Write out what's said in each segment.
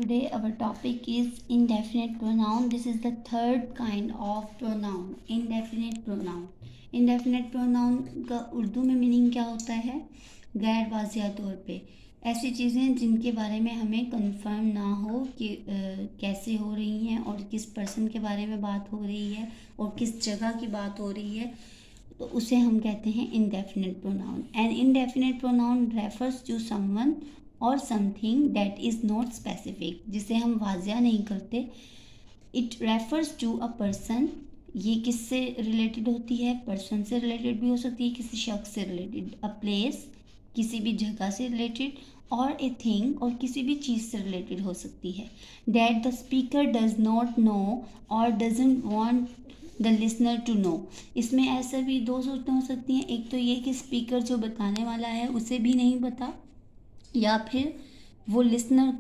Today our topic is indefinite pronoun. This is the third kind of pronoun, indefinite pronoun. Indefinite pronoun का उर्दू में meaning क्या होता है? गैर वाज़िया तौर पे ऐसी चीज़ें जिनके बारे में हमें कंफर्म ना हो कि कैसे हो रही हैं और किस पर्सन के बारे में बात हो रही है और किस जगह की बात हो रही है, तो उसे हम कहते हैं indefinite pronoun. An indefinite pronoun refers to someone और something that is not specific, जिसे हम वाजिया नहीं करते. It refers to a person. ये किससे रिलेटेड होती है? पर्सन से रिलेटेड भी हो सकती है, किसी शख्स से रिलेटेड. अ प्लेस, किसी भी जगह से रिलेटेड. और ए थिंग, और किसी भी चीज़ से रिलेटेड हो सकती है. That the speaker does not know or doesn't want the listener to know. इसमें ऐसा भी दो सूरतें हो सकती हैं. एक तो ये कि स्पीकर जो बताने वाला है उसे भी नहीं पता, या फिर वो लिसनर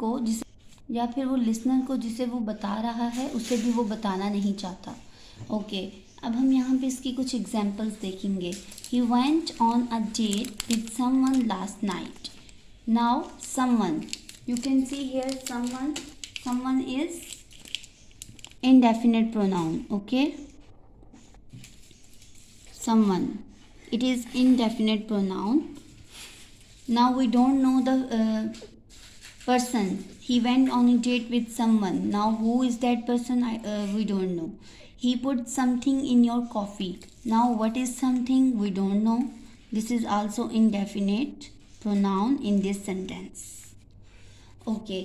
को जिसे वो बता रहा है उसे भी वो बताना नहीं चाहता. ओके, अब हम यहाँ पे इसकी कुछ एग्जांपल्स देखेंगे. He went on a date with someone last night. Now someone, you can see here someone is indefinite pronoun. Okay, someone, it is indefinite pronoun. Now we don't know the person. He went on a date with someone. Now who is that person? We don't know. He put something in your coffee. Now what is something? We don't know. This is also indefinite pronoun in this sentence. Okay,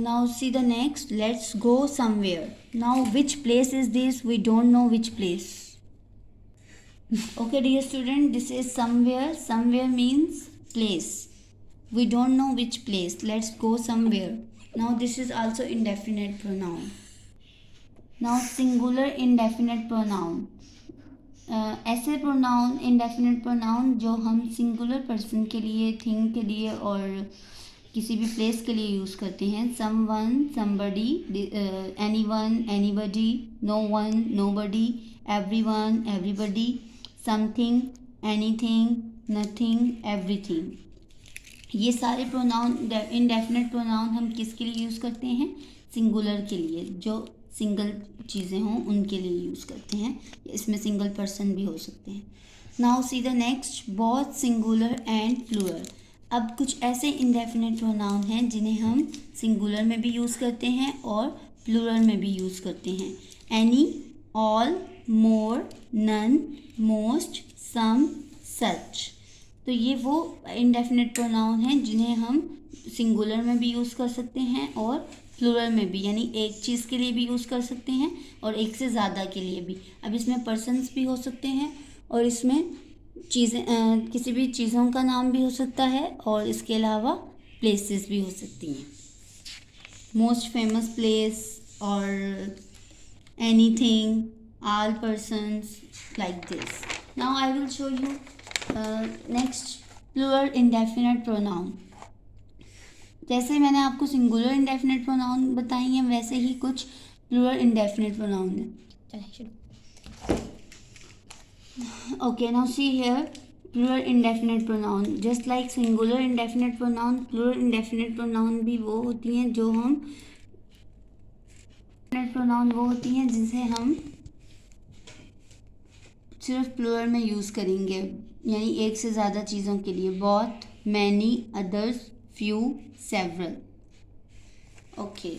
now see the next. Let's go somewhere. Now which place is this? We don't know which place. Okay, dear student, this is somewhere. Somewhere means place. We don't know which place. Let's go somewhere. Now this is also indefinite pronoun. Now singular indefinite pronoun. ऐसे pronoun, indefinite pronoun जो हम singular person के लिए, thing के लिए और किसी भी प्लेस के लिए यूज़ करते हैं. someone, somebody, anyone, anybody, no one, nobody, everyone, everybody, something, anything, nothing, everything. ये सारे प्रोनाउन, इंडेफिनेट प्रोनाउन हम किसके लिए यूज़ करते हैं? सिंगुलर के लिए, जो सिंगल चीज़ें हों उनके लिए यूज़ करते हैं. इसमें सिंगल पर्सन भी हो सकते हैं. Now see the next, both singular and plural. अब कुछ ऐसे इंडेफिनेट प्रोनाउन हैं जिन्हें हम सिंगुलर में भी यूज़ करते हैं और प्लूरल में भी यूज़ करते हैं. एनी, ऑल, मोर, नन, मोस्ट, सम, सच. तो ये वो इंडेफिनेट प्रोनाउन हैं जिन्हें हम सिंगुलर में भी यूज़ कर सकते हैं और प्लूरल में भी, यानी एक चीज़ के लिए भी यूज़ कर सकते हैं और एक से ज़्यादा के लिए भी. अब इसमें पर्सन्स भी हो सकते हैं और इसमें चीज़ें, किसी भी चीज़ों का नाम भी हो सकता है और इसके अलावा प्लेसेस भी हो सकती हैं. मोस्ट फेमस प्लेस और anything, all persons, like this. Now I will show you next plural indefinite pronoun. जैसे मैंने आपको सिंगुलर इंडेफिनेट प्रोनाउन बताई हैं वैसे ही कुछ प्लूरल इंडेफिनेट प्रोनाउन है. Okay, now see here, plural indefinite pronoun. Just like singular indefinite pronoun, plural indefinite pronoun भी वो होती हैं जो हम प्रोनाउन वो होती हैं जिसे हम सिर्फ प्लूरल में यूज़ करेंगे, यानी एक से ज़्यादा चीज़ों के लिए. Both, many, others, few, several. Okay,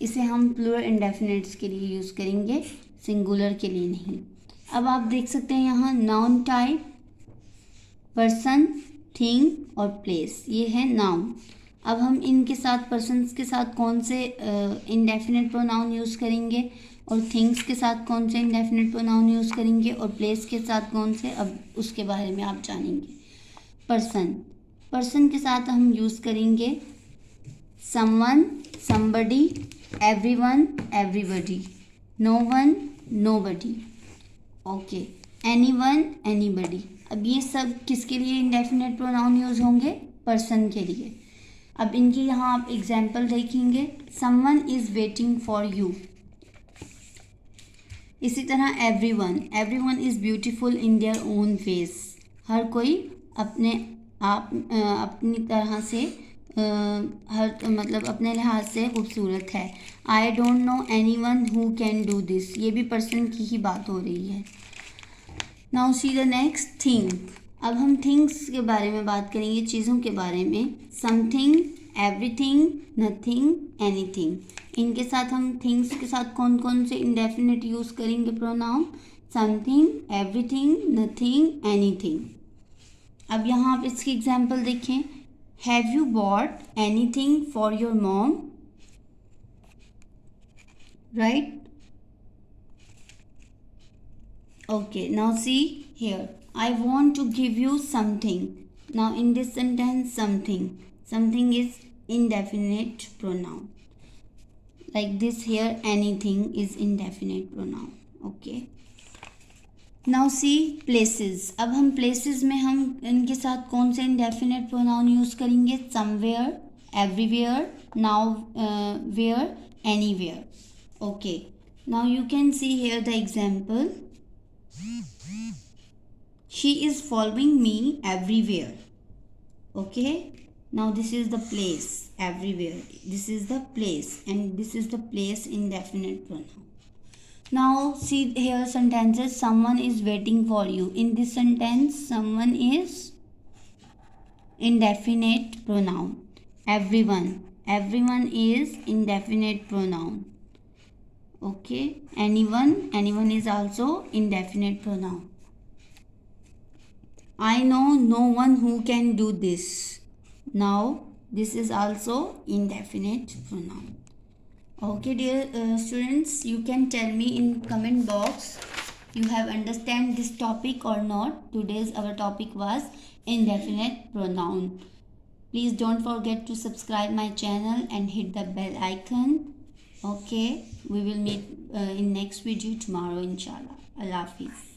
इसे हम प्लूरल इंडेफिनेट्स के लिए यूज़ करेंगे, सिंगुलर के लिए नहीं. अब आप देख सकते हैं यहाँ नाउन टाइप, पर्सन, थिंग और प्लेस, ये है नाउन. अब हम इनके साथ, पर्सन्स के साथ कौन से इंडेफिनेट प्रोनाउन यूज़ करेंगे और थिंग्स के साथ कौन से इंडेफिनेट प्रोनाउन यूज़ करेंगे और प्लेस के साथ कौन से, अब उसके बारे में आप जानेंगे. पर्सन के साथ हम यूज़ करेंगे someone, somebody, everyone, everybody, no one, nobody. Okay, anyone, anybody. अब ये सब किसके लिए इंडेफिनेट प्रोनाउन यूज़ होंगे? पर्सन के लिए. अब इनकी यहाँ आप एग्जाम्पल देखेंगे. Someone is waiting for you. इसी तरह everyone is beautiful in their own face. हर कोई अपने आप अपनी तरह से हर मतलब अपने लिहाज से खूबसूरत है। I don't know any one who can do this, ये भी पर्सन की ही बात हो रही है। Now see the next thing. अब हम थिंग्स के बारे में बात करेंगे, चीज़ों के बारे में। Something, everything, nothing, anything. इनके साथ हम थिंग्स के साथ कौन कौन से इंडेफिनिट यूज़ करेंगे pronoun? Something, everything, nothing, anything. अब यहाँ आप इसकी एग्जाम्पल देखें। Have you bought anything for your mom? Right? Okay, now see here. I want to give you something. Now in this sentence, something. Something is indefinite pronoun. Like this here, anything is indefinite pronoun. Okay. Now see places. अब हम places में हम इनके साथ कौन से indefinite pronoun use करेंगे? Somewhere, everywhere, now, where, anywhere. Okay. Now you can see here the example. She is following me everywhere. Okay. Now this is the place, everywhere. This is the place, and this is the place indefinite pronoun. Now see here sentences. Someone is waiting for you. In this sentence, someone is indefinite pronoun. Everyone is indefinite pronoun. Okay. Anyone is also indefinite pronoun. I know no one who can do this. Now this is also indefinite pronoun. Okay dear students, you can tell me in comment box you have understand this topic or not. Today's our topic was indefinite pronoun. Please don't forget to subscribe my channel and hit the bell icon. Okay, we will meet in next video tomorrow inshallah. Allah Hafiz.